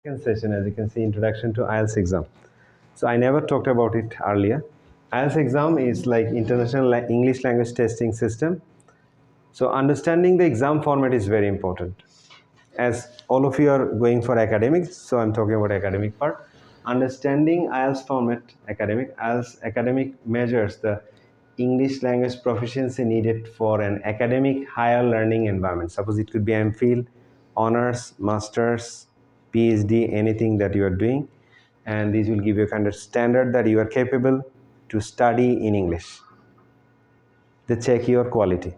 Second session, as you can see, Introduction to IELTS exam. So I never talked about it earlier. IELTS exam is like International English Language Testing System. So understanding the exam format is very important. As all of you are going for academics, so I'm talking about academic part. Understanding IELTS format, IELTS academic measures the English language proficiency needed for an academic higher learning environment. Suppose it could be MPhil, honors, masters, PhD, anything that you are doing, and these will give you a kind of standard that you are capable to study in English. They check your quality.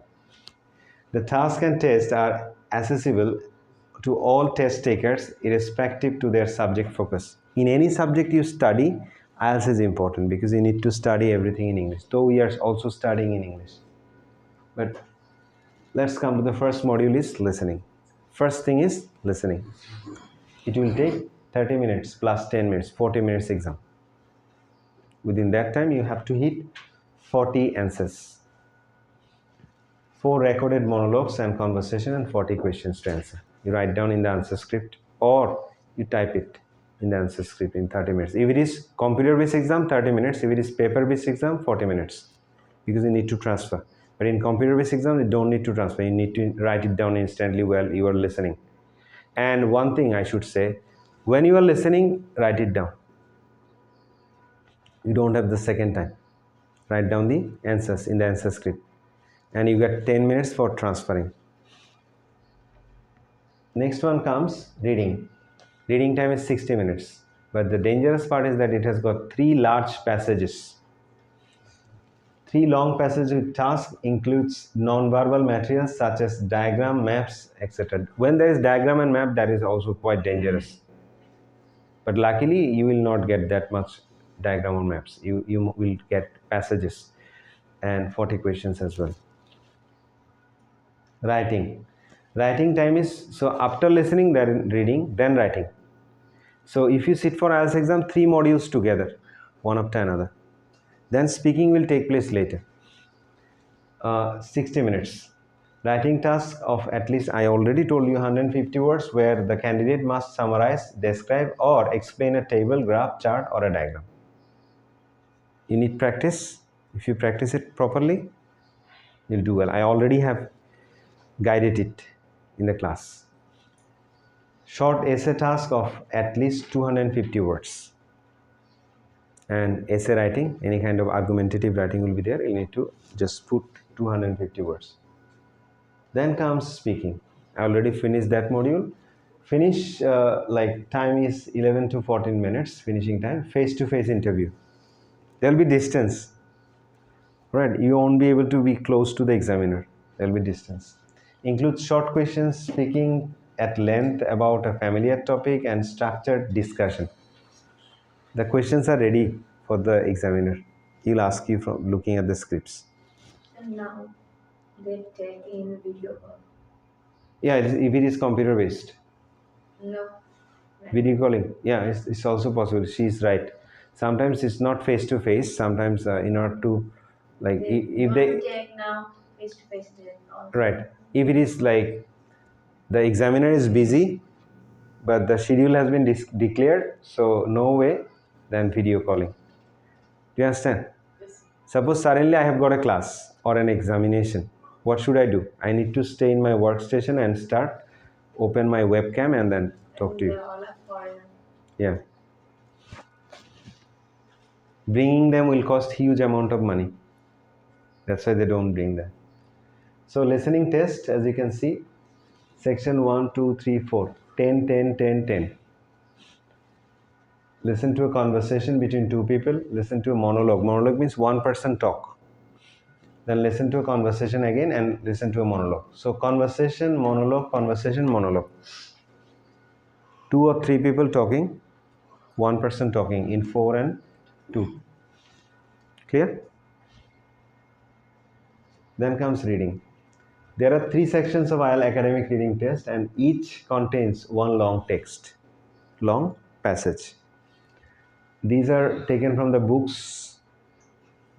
The task and test are accessible to all test takers irrespective to their subject focus. In any subject you study, IELTS is important because you need to study everything in English, though we are also studying in English. But let's come to the first module is listening. First thing is listening. It will take 30 minutes plus 10 minutes, 40 minutes exam. Within that time you have to hit 40 answers. 4 recorded monologues and conversation and 40 questions to answer. You write down in the answer script or you type it in the answer script in 30 minutes. If it is computer-based exam, 30 minutes. If it is paper-based exam, 40 minutes. Because you need to transfer. But in computer-based exam, you don't need to transfer. You need to write it down instantly while you are listening. And one thing I should say, when you are listening, write it down. You don't have the second time. Write down the answers in the answer script. And you get 10 minutes for transferring. Next one comes reading. Reading time is 60 minutes. But the dangerous part is that it has got 3 large passages. 3 long passages with task includes non-verbal materials such as diagram, maps, etc. When there is diagram and map, that is also quite dangerous. But luckily, you will not get that much diagram or maps. You will get passages and 40 questions as well. Writing. Writing time is, so after listening, then reading, then writing. So if you sit for IELTS exam, 3 modules together, one after another. Then speaking will take place later. 60 minutes. Writing task of at least, I already told you, 150 words where the candidate must summarize, describe or explain a table, graph, chart or a diagram. You need practice. If you practice it properly, you'll do well. I already have guided it in the class. Short essay task of at least 250 words. And essay writing, any kind of argumentative writing will be there. You need to just put 250 words. Then comes speaking. I already finished that module. Finish like time is 11 to 14 minutes finishing time. Face-to-face interview. There will be distance. Right, you won't be able to be close to the examiner. There will be distance. Includes short questions, speaking at length about a familiar topic and structured discussion. The questions are ready for the examiner. He'll ask you from looking at the scripts. And now they take in video call. Yeah, if it is computer based. No. Video calling. Yeah, it's also possible. She's right. Sometimes it's not face to face. Sometimes in order to, like, if they take now face to face. Right. If it is like the examiner is busy, but the schedule has been declared, so no way, then video calling. Do you understand? Yes. Suppose suddenly I have got a class or an examination. What should I do? I need to stay in my workstation and start, open my webcam and then talk to you. All are foreign. Yeah. Bringing them will cost huge amount of money. That's why they don't bring them. So listening test, as you can see, section 1, 2, 3, 4, 10, 10, 10, 10. Listen to a conversation between 2 people. Listen to a monologue. Monologue means one person talk. Then listen to a conversation again and listen to a monologue. So conversation, monologue, conversation, monologue. 2 or 3 people talking, one person talking in 4 and 2. Clear? Then comes reading. There are 3 sections of IELTS academic reading test and each contains one long text, long passage. These are taken from the books,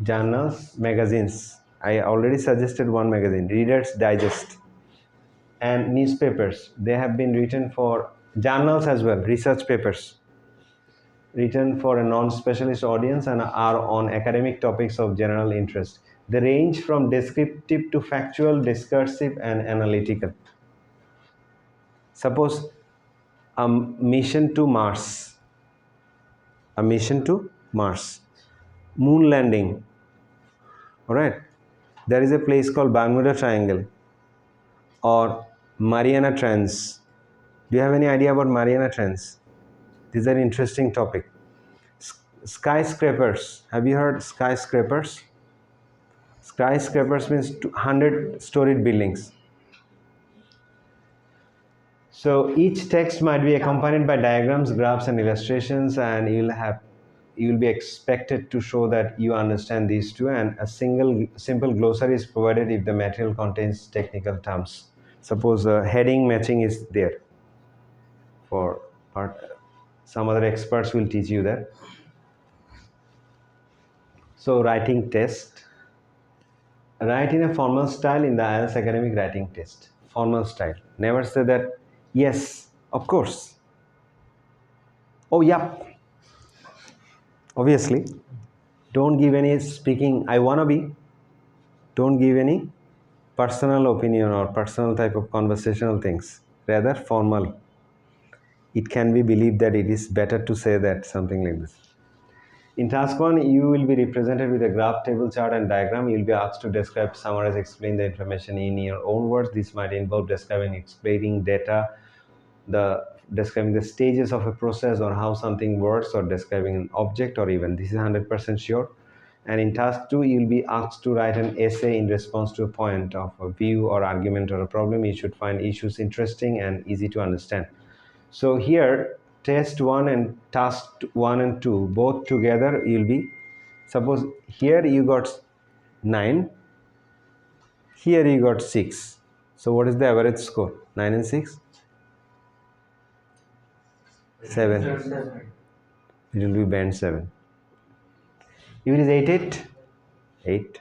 journals, magazines. I already suggested one magazine, Reader's Digest, and newspapers. They have been written for journals as well, research papers written for a non-specialist audience and are on academic topics of general interest. They range from descriptive to factual, discursive, and analytical. Suppose a mission to Mars, a mission to Mars, moon landing. All right, there is a place called Bermuda Triangle or Mariana Trench. Do you have any idea about Mariana Trench? These are interesting topic. Skyscrapers. Have you heard skyscrapers? Skyscrapers means 100-storied buildings. So each text might be accompanied by diagrams, graphs, and illustrations, and you will be expected to show that you understand these two. And a simple glossary is provided if the material contains technical terms. Suppose heading matching is there. For part, some other experts will teach you that. So writing test. Write in a formal style in the IELTS academic writing test. Formal style. Never say that, yes, of course. Oh, yeah. Obviously. Don't give any speaking, I wanna be. Don't give any personal opinion or personal type of conversational things. Rather formal. It can be believed that it is better to say that, something like this. In task 1, you will be represented with a graph, table, chart, and diagram. You will be asked to describe, summarize, explain the information in your own words. This might involve describing, explaining data, describing the stages of a process or how something works, or describing an object, or even this is 100% sure. And in task 2, you will be asked to write an essay in response to a point of a view or argument or a problem. You should find issues interesting and easy to understand. So here, test 1 and task 1 and 2 both together, you'll be, suppose here you got 9, here you got 6. So what is the average score? 9 and 6? 7. It will be band 7. If it is 8, 8, 8.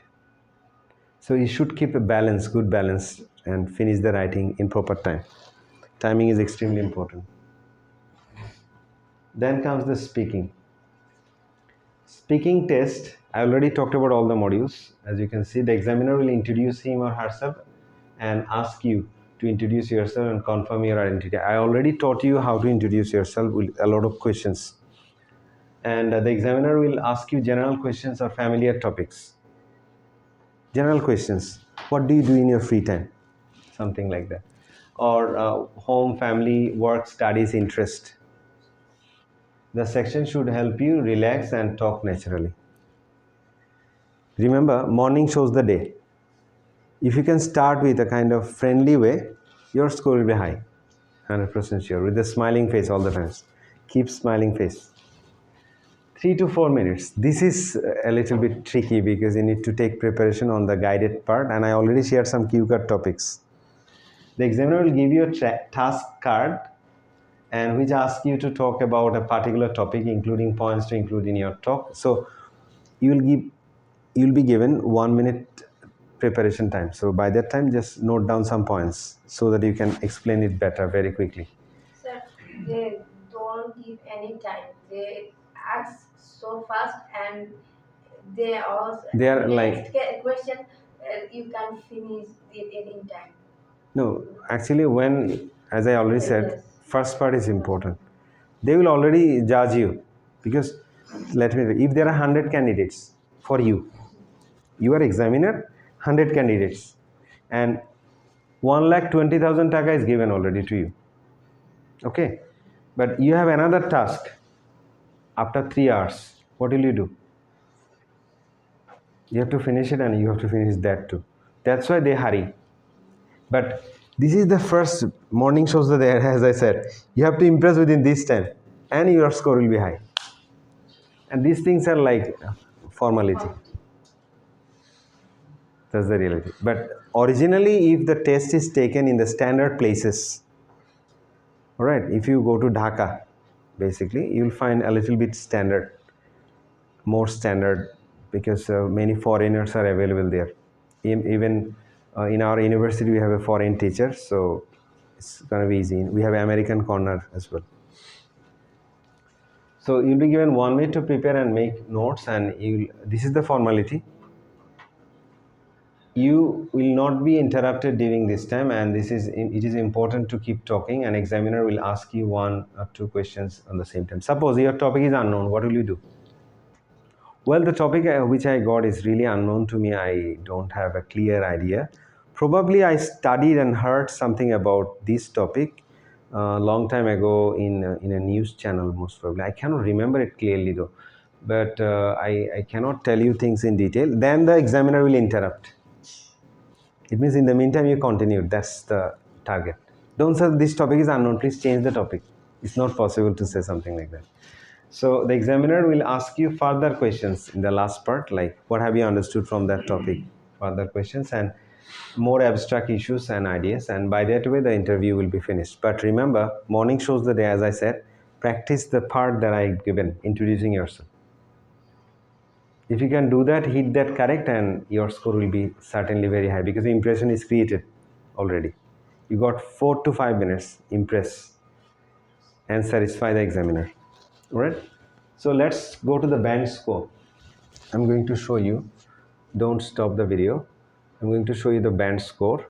So you should keep a balance, good balance, and finish the writing in proper time. Timing is extremely important. Then comes the speaking. Speaking test, I already talked about all the modules. As you can see, the examiner will introduce him or herself and ask you to introduce yourself and confirm your identity. I already taught you how to introduce yourself with a lot of questions. And the examiner will ask you general questions or familiar topics. General questions. What do you do in your free time? Something like that. Or home, family, work, studies, interest. The section should help you relax and talk naturally. Remember, morning shows the day. If you can start with a kind of friendly way, your score will be high. 100% sure. With a smiling face all the times. Keep smiling face. 3 to 4 minutes. This is a little bit tricky because you need to take preparation on the guided part, and I already shared some cue card topics. The examiner will give you a task card and which asks you to talk about a particular topic, including points to include in your talk. So you'll be given 1 minute preparation time. So by that time, just note down some points so that you can explain it better very quickly. Sir, they don't give any time. They ask so fast and they also They are next like, question you can finish it in time. no, actually when, as I already said, Yes. first part is important. They will already judge you because, let me, if there are 100 candidates for you, you are examiner, 100 candidates, and 1,20,000 taka is given already to you. Okay, but you have another task after 3 hours. What will you do? You have to finish it, and you have to finish that too. That's why they hurry. But this is the first morning shows that there, as I said, you have to impress within this time, and your score will be high. And these things are like formality. That's the reality. But originally, if the test is taken in the standard places, all right, if you go to Dhaka, basically, you'll find a little bit standard, more standard, because many foreigners are available there. Even in our university, we have a foreign teacher, so It's gonna be easy. We have American corner as well. So you'll be given 1 minute to prepare and make notes, and you. This is the formality. You will not be interrupted during this time, and it is important to keep talking. An examiner will ask you 1 or 2 questions on the same time. Suppose your topic is unknown, what will you do? Well, the topic which I got is really unknown to me. I don't have a clear idea. Probably I studied and heard something about this topic a long time ago in a news channel, most probably. I cannot remember it clearly though, but I cannot tell you things in detail. Then the examiner will interrupt. It means in the meantime you continued. That's the target. Don't say this topic is unknown. Please change the topic. It's not possible to say something like that. So the examiner will ask you further questions in the last part, like what have you understood from that topic? Further questions and more abstract issues and ideas. And by that way, the interview will be finished. But remember, morning shows the day, as I said. Practice the part that I given, introducing yourself. If you can do that, hit that correct, and your score will be certainly very high because the impression is created already. You got 4 to 5 minutes. Impress and satisfy the examiner. All right. So let's go to the band score. I'm going to show you. Don't stop the video. I'm going to show you the band score.